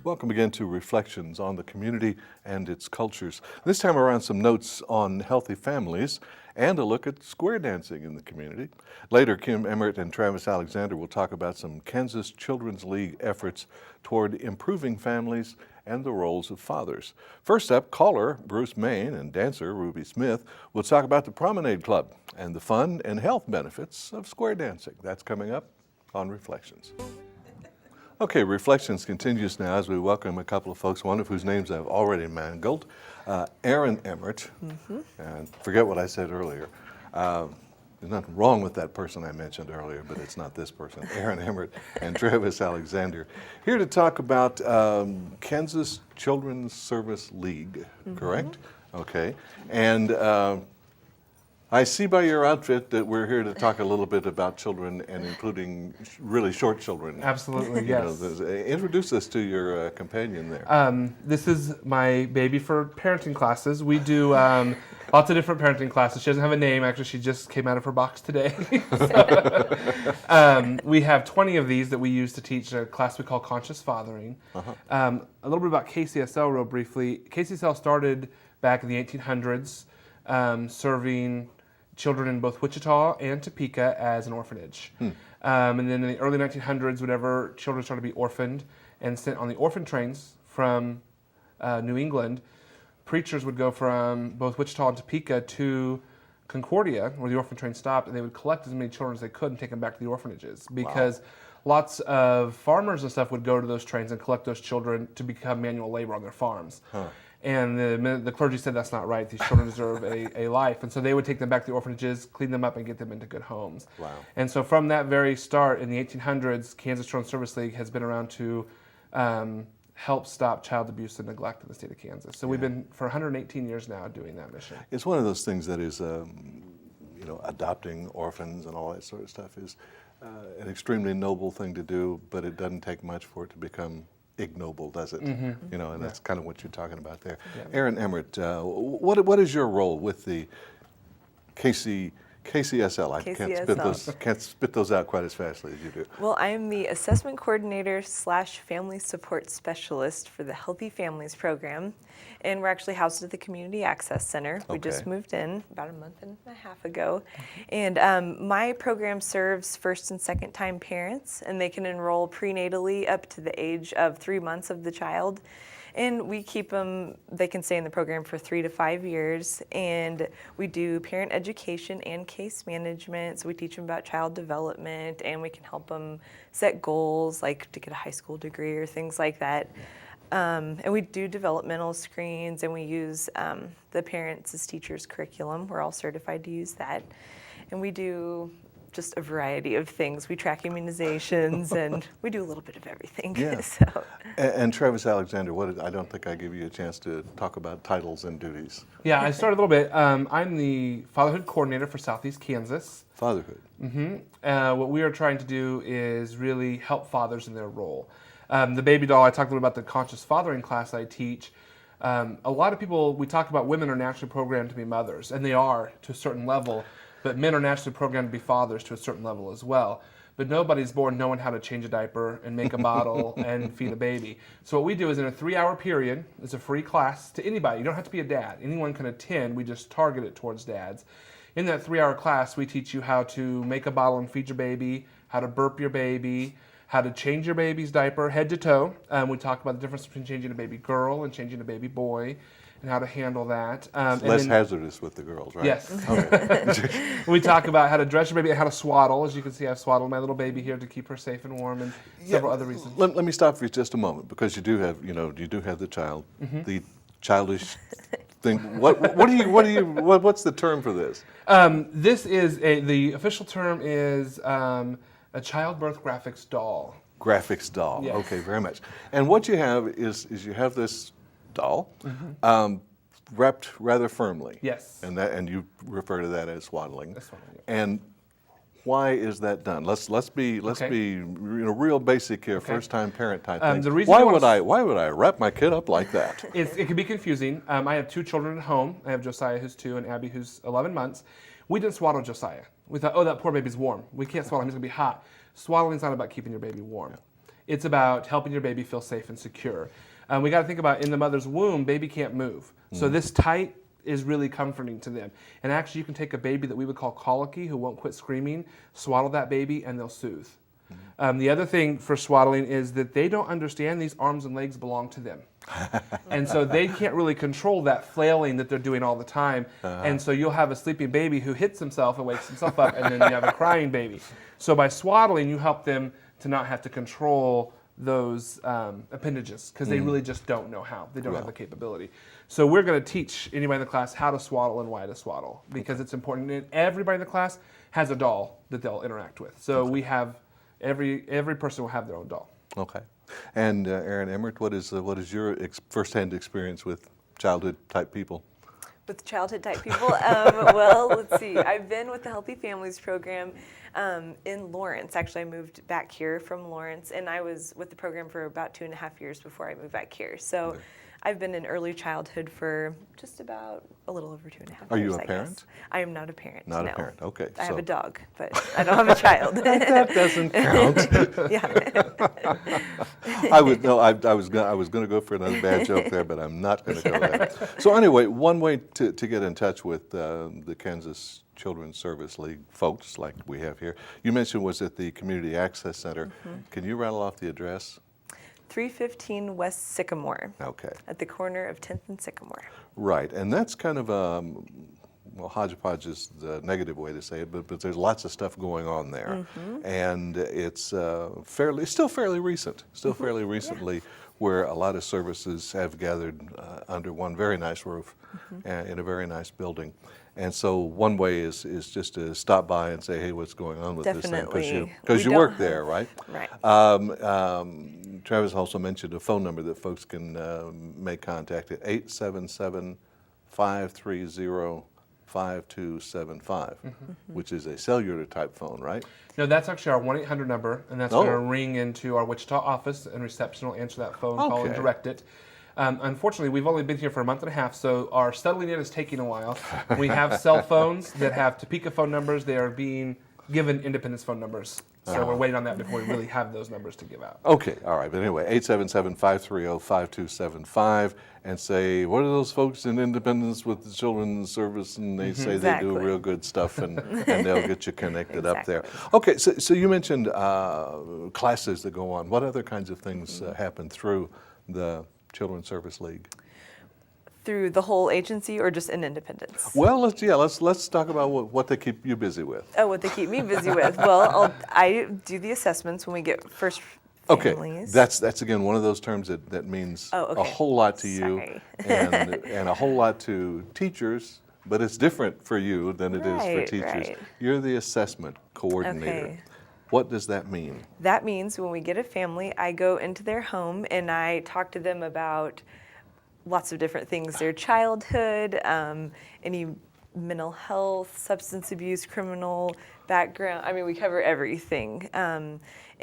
Welcome again to Reflections on the Community and its Cultures. This time around, some notes on healthy families and a look at square dancing in the community. Later, Kim Emert and Travis Alexander will talk about some Kansas Children's League efforts toward improving families and the roles of fathers. First up, caller Bruce Main and dancer Ruby Smith will talk about the Promenade Club and the fun and health benefits of square dancing. That's coming up on Reflections. Okay, Reflections continues now as we welcome a couple of folks, one of whose names I've already mangled, Erin Emert. And forget what I said earlier. There's nothing wrong with that person I mentioned earlier, but it's not this person, Erin Emert and Travis Alexander, here to talk about Kansas Children's Service League, correct? Okay, and I see by your outfit that we're here to talk a little bit about children and including really short children. Absolutely, yes. Introduce us to your companion there. This is my baby for parenting classes. We do lots of different parenting classes. She doesn't have a name, actually. She just came out of her box today. We have 20 of these that we use to teach a class we call Conscious Fathering. A little bit about KCSL real briefly. KCSL started back in the 1800s serving children in both Wichita and Topeka as an orphanage. And then in the early 1900s, whenever children started to be orphaned and sent on the orphan trains from New England, preachers would go from both Wichita and Topeka to Concordia, where the orphan train stopped, and they would collect as many children as they could and take them back to the orphanages. Because lots of farmers and stuff would go to those trains and collect those children to become manual labor on their farms. And the clergy said that's not right. These children deserve a life. And so they would take them back to the orphanages, clean them up, and get them into good homes. And so from that very start in the 1800s, Kansas Children's Service League has been around to help stop child abuse and neglect in the state of Kansas. So we've been for 118 years now doing that mission. It's one of those things that is, adopting orphans and all that sort of stuff is an extremely noble thing to do, but it doesn't take much for it to become ignoble, does it? And that's kind of what you're talking about there. Erin Emert, what is your role with the KCSL? I can't spit those out quite as fastly as you do. Well, I'm the assessment coordinator / family support specialist for the Healthy Families program, and we're actually housed at the Community Access Center. We just moved in about a month and a half ago, and my program serves first and second time parents, and they can enroll prenatally up to the age of 3 months of the child. And we keep them, they can stay in the program for 3 to 5 years. And we do parent education and case management. So we teach them about child development, and we can help them set goals, like to get a high school degree or things like that. And we do developmental screens, and we use the Parents as Teachers curriculum. We're all certified to use that. And we do just a variety of things. We track immunizations, and we do a little bit of everything. And Travis Alexander, I don't think I gave you a chance to talk about titles and duties. Yeah, I started a little bit. I'm the fatherhood coordinator for Southeast Kansas. Fatherhood. What we are trying to do is really help fathers in their role. The baby doll, I talked a little about the conscious fathering class I teach. A lot of people, we talk about women are naturally programmed to be mothers, and they are to a certain level. But men are naturally programmed to be fathers to a certain level as well. But nobody's born knowing how to change a diaper and make a bottle and feed a baby. So what we do is in a 3-hour period, it's a free class to anybody. You don't have to be a dad. Anyone can attend. We just target it towards dads. In that 3-hour class, we teach you how to make a bottle and feed your baby, how to burp your baby, how to change your baby's diaper head to toe. We talk about the difference between changing a baby girl and changing a baby boy, and how to handle that. It's less hazardous with the girls, right? Yes. We talk about how to dress your baby and how to swaddle. As you can see, I've swaddled my little baby here to keep her safe and warm, and several other reasons. Let me stop for just a moment, because you do have the child, the childish thing. What's the term for this? This is the official term is a childbirth graphics doll. Graphics doll. Yes. Okay, very much. And what you have is you have this doll, wrapped rather firmly. Yes. And you refer to that as swaddling. That's swaddling, yeah. And why is that done? Let's be real basic here, first time parent type things. Why would I wrap my kid up like that? It can be confusing. I have 2 children at home. I have Josiah, who's 2, and Abby, who's 11 months. We didn't swaddle Josiah. We thought, oh, that poor baby's warm. We can't swaddle him, he's gonna be hot. Swaddling's not about keeping your baby warm. It's about helping your baby feel safe and secure. We got to think about in the mother's womb, baby can't move. So this tight is really comforting to them. And actually you can take a baby that we would call colicky who won't quit screaming, swaddle that baby and they'll soothe. The other thing for swaddling is that they don't understand these arms and legs belong to them. And so they can't really control that flailing that they're doing all the time. And so you'll have a sleeping baby who hits himself and wakes himself up, and then you have a crying baby. So by swaddling, you help them to not have to control those appendages, because they really just don't know how. They don't have the capability. So we're going to teach anybody in the class how to swaddle and why to swaddle, because it's important. And everybody in the class has a doll that they'll interact with. So we have every person will have their own doll. Okay. And Erin Emert, what is your firsthand experience with childhood type people? With childhood type people? Well, let's see. I've been with the Healthy Families program in Lawrence. Actually, I moved back here from Lawrence, and I was with the program for about 2.5 years before I moved back here. So I've been in early childhood for just about a little over 2.5 years. Are you a I parent? guess. I am not a parent. Not no. a parent. Okay. I have a dog, but I don't have a child. That doesn't count. Yeah. I was going to go for another bad joke there, but I'm not going to go there. So anyway, one way to get in touch with the Kansas Children's Service League folks like we have here, you mentioned was at the Community Access Center. Can you rattle off the address? 315 West Sycamore. Okay. At the corner of 10th and Sycamore. Right, and that's kind of well, hodgepodge is the negative way to say it, but there's lots of stuff going on there, and it's still fairly recent, fairly recently, where a lot of services have gathered under one very nice roof in a very nice building. And so one way is just to stop by and say, hey, what's going on with this thing? Because you work there, right? Right. Travis also mentioned a phone number that folks can make contact at 877-530-5275, which is a cellular type phone, right? No, that's actually our 1-800 number, and that's going to ring into our Wichita office, and reception will answer that phone call and direct it. Unfortunately, we've only been here for a month and a half, so our settling in is taking a while. We have cell phones that have Topeka phone numbers. They are being given Independence phone numbers. So we're waiting on that before we really have those numbers to give out. Okay, all right. But anyway, 877-530-5275, and say, what are those folks in Independence with the Children's Service? And they say they do real good stuff, and they'll get you connected up there. Okay, so you mentioned classes that go on. What other kinds of things happen through the Children's Service League? Through the whole agency or just in Independence? Well, let's talk about what they keep you busy with. Oh, what they keep me busy with. Well, I do the assessments when we get first families. Okay, that's again one of those terms that means a whole lot to you and a whole lot to teachers, but it's different for you than it is for teachers. Right. You're the assessment coordinator. Okay. What does that mean? That means when we get a family, I go into their home and I talk to them about lots of different things, their childhood, any mental health, substance abuse, criminal background. I mean, we cover everything.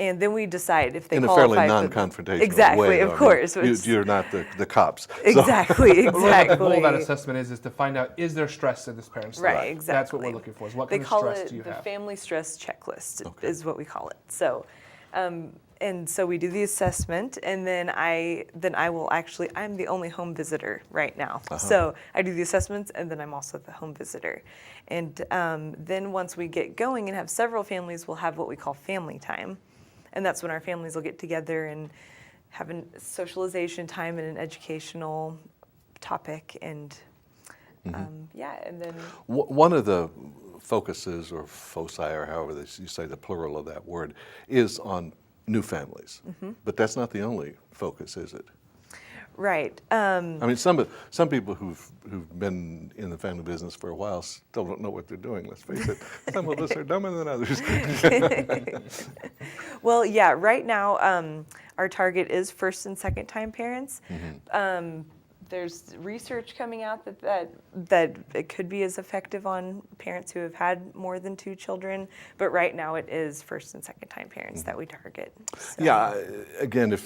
And then we decide if they qualify. In a fairly non-confrontational way. Exactly, of course. You're not the cops. Exactly, exactly. The goal of that assessment is to find out, is there stress in this parent's life? Right, exactly. That's what we're looking for, is what kind of stress do you have? They call it the family stress checklist is what we call it. So, and so we do the assessment, and then I will actually, I'm the only home visitor right now. So I do the assessments, and then I'm also the home visitor. And then once we get going and have several families, we'll have what we call family time. And that's when our families will get together and have a socialization time and an educational topic. And and then one of the focuses or foci, or however you say the plural of that word, is on new families. But that's not the only focus, is it? Right. I mean, some people who've been in the family business for a while still don't know what they're doing. Let's face it. Some of us are dumber than others. Well, yeah. Right now, our target is first and second time parents. There's research coming out that it could be as effective on parents who have had more than 2 children, but right now it is first and second time parents that we target. So. Yeah, again,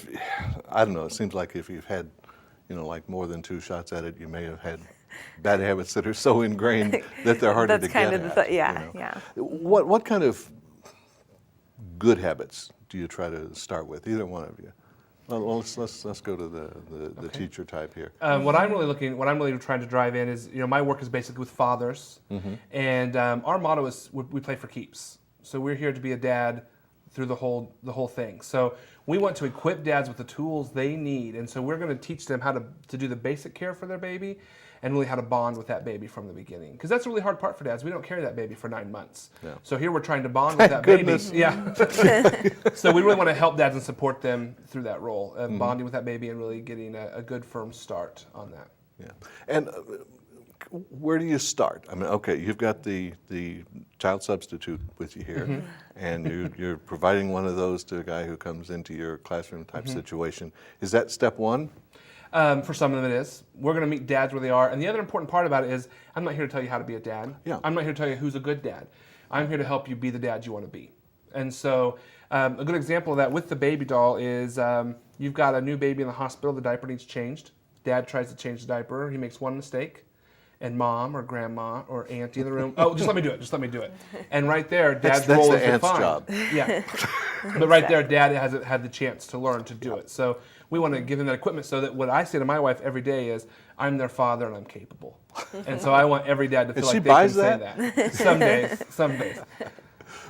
I don't know, it seems like if you've had, like more than 2 shots at it, you may have had bad habits that are so ingrained that they're harder to get at. Yeah. What kind of good habits do you try to start with? Either one of you. Well, let's go to the teacher type here. What I'm really trying to drive in is, my work is basically with fathers, and our motto is we play for keeps. So we're here to be a dad through the whole thing. So we want to equip dads with the tools they need, and so we're going to teach them how to do the basic care for their baby, and really how to bond with that baby from the beginning. Because that's a really hard part for dads. We don't carry that baby for 9 months. Yeah. So here we're trying to bond with that goodness. baby. Yeah. So we really want to help dads and support them through that role of bonding with that baby and really getting a good firm start on that. Yeah. And where do you start? I mean, okay, you've got the child substitute with you here, and you're providing one of those to a guy who comes into your classroom type situation. Is that step one? For some of them it is. We're going to meet dads where they are. And the other important part about it is I'm not here to tell you how to be a dad. Yeah. I'm not here to tell you who's a good dad. I'm here to help you be the dad you want to be. And so a good example of that with the baby doll is you've got a new baby in the hospital. The diaper needs changed. Dad tries to change the diaper. He makes one mistake. And mom or grandma or auntie in the room, oh, just let me do it, just let me do it. And right there, dad's role is defined. That's the aunt's job. Yeah. But right there, dad hasn't had the chance to learn to do it. So we want to give him that equipment so that what I say to my wife every day is, I'm their father and I'm capable. And so I want every dad to feel like they can say that. Some days.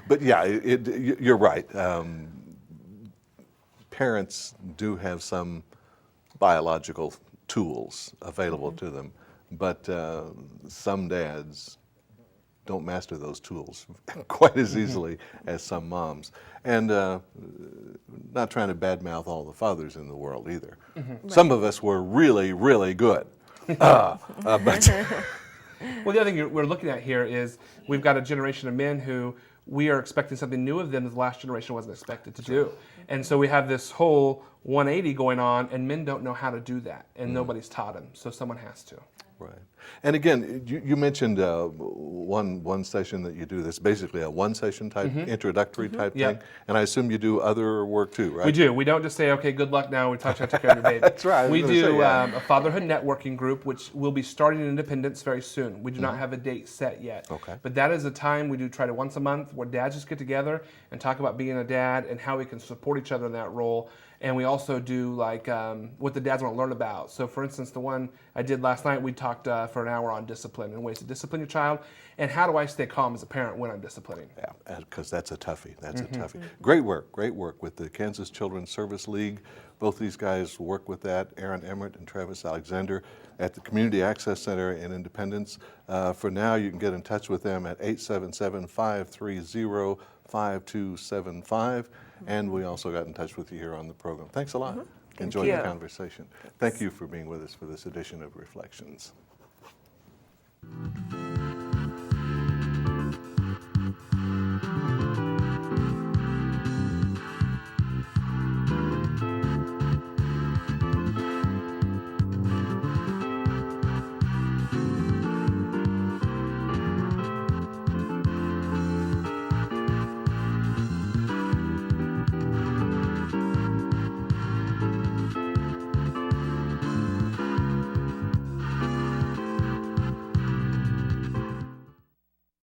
But yeah, you're right. Parents do have some biological tools available to them. But some dads don't master those tools quite as easily as some moms. And not trying to badmouth all the fathers in the world either. Some of us were really, really good. But Well, the other thing we're looking at here is we've got a generation of men who we are expecting something new of them that the last generation wasn't expected to do. And so we have this whole 180 going on, and men don't know how to do that, and nobody's taught them, so someone has to. Right. And again, you mentioned one session that you do that's basically a one-session type, introductory type thing, and I assume you do other work too, right? We do. We don't just say, okay, good luck now, we taught you how to take care of your baby. That's right. We do a fatherhood networking group, which will be starting in Independence very soon. We do not have a date set yet. Okay. But that is a time we do try to once a month where dads just get together and talk about being a dad and how we can support each other in that role. And we also do like what the dads want to learn about. So for instance, the one I did last night, we talked for an hour on discipline and ways to discipline your child. And how do I stay calm as a parent when I'm disciplining? Yeah, because that's a toughie. That's a toughie. Great work with the Kansas Children's Service League. Both these guys work with that, Erin Emert and Travis Alexander at the Community Access Center in Independence. For now, you can get in touch with them at 877-530-5275. And we also got in touch with you here on the program. Thanks a lot. Enjoyed the conversation. Thank you for being with us for this edition of Reflections.